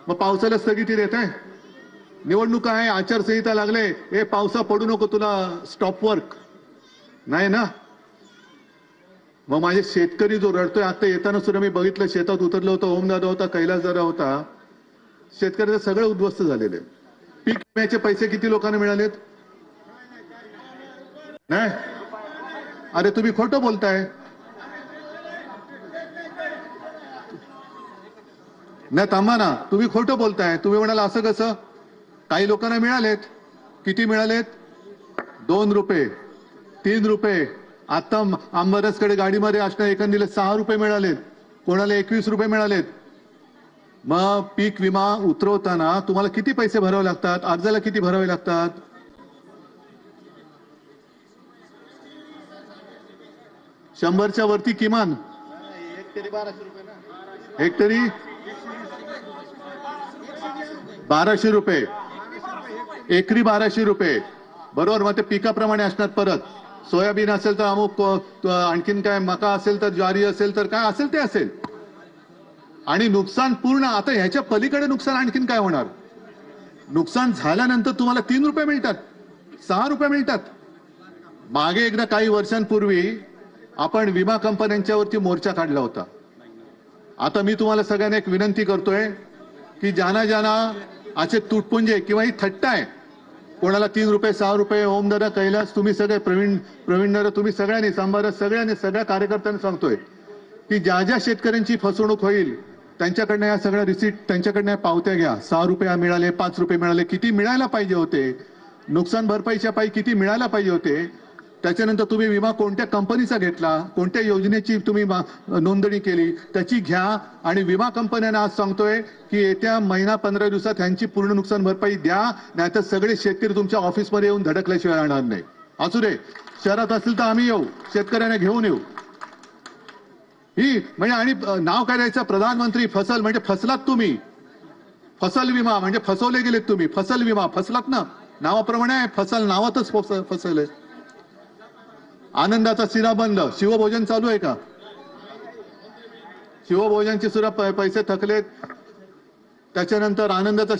मग पावसाला स्थगिती देत आहे. निवडणूक आहे, आचारसंहिता लागले, हे पावसा पडू नको तुला स्टॉप वर्क नाही ना. मग माझे शेतकरी जो रडतोय, आता येताना सुद्धा मी बघितलं, शेतात उतरलं होतं, ओमदादा होता, कैलास दादा होता, शेतकऱ्याचं सगळं उद्ध्वस्त झालेलं आहे. पीक विम्याचे पैसे किती लोकांना मिळालेत? नाही. अरे तुम्ही खोटं बोलताय. नाही थांबा ना, तुम्ही खोटं बोलताय. तुम्ही म्हणाला असं कसं? काही लोकांना मिळालेत. किती मिळालेत? 2 रुपये, 3 रुपये. आता आंबरसकडे गाडीमध्ये असणं एकंदरीत 6 रुपये मिळालेत, कोणाला 21 रुपये मिळालेत. मग पीक विमा उतरवताना तुम्हाला किती पैसे भरावे लागतात? अर्जाला किती भरावे लागतात? शंभरच्या वरती किमान हेक्टरी 1200 रुपये, एकरी 1200 रुपये, बरोबर. मग ते पिकाप्रमाणे असणार. परत सोयाबीन असेल तर अमुक, आणखीन काय, मका असेल तर ज्वारी असेल तर काय असेल ते असेल. आणि नुकसान पूर्ण. आता ह्याच्या पलीकडे नुकसान आणखीन काय होणार? नुकसान झाल्यानंतर तुम्हाला 3 रुपये मिळतात, 6 रुपये मिळतात. मागे एकदा काही वर्षांपूर्वी आपण विमा कंपन्यांच्यावरती मोर्चा काढला होता. आता मी तुम्हाला सगळ्यांना एक विनंती करतोय की ज्यांना ज्यांना असे तुटपुंजे किंवा ही थट्टा आहे, कोणाला 3 रुपये 6 रुपये, ओमदादा, कैलास, तुम्ही सगळे, प्रवीण, तुम्ही सगळ्यांनी, सांबारस, सगळ्यांनी, सगळ्या कार्यकर्त्यांना सांगतोय की ज्या ज्या शेतकऱ्यांची फसवणूक होईल त्यांच्याकडनं या सगळ्या रिसीट, त्यांच्याकडनं पावत्या घ्या. 6 रुपये मिळाले, 5 रुपये मिळाले, किती मिळायला पाहिजे होते? नुकसान भरपाईच्या पायी किती मिळायला पाहिजे होते? त्याच्यानंतर तुम्ही विमा कोणत्या कंपनीचा घेतला, कोणत्या योजनेची तुम्ही नोंदणी केली, त्याची घ्या. आणि विमा कंपन्यांना आज सांगतोय की येत्या महिना 15 दिवसात ह्यांची पूर्ण नुकसान भरपाई द्या, नाहीतर सगळे शेतकरी तुमच्या ऑफिसमध्ये येऊन धडकल्याशिवाय राहणार नाही. असू दे, शहरात असेल तर आम्ही येऊ, शेतकऱ्यांना घेऊन येऊ. ही म्हणजे, आणि नाव काय द्यायचं? प्रधानमंत्री फसल, म्हणजे फसलात तुम्ही. फसल विमा म्हणजे फसवले गेलेत तुम्ही. फसल विमा, फसलात ना, नावाप्रमाणे आहे, फसल नावातच फसवलंय. आनंदाचा शिरा बंद, शिवभोजन चालू आहे का? शिवभोजनचे सुद्धा पैसे थकलेत. त्याच्यानंतर आनंदाचा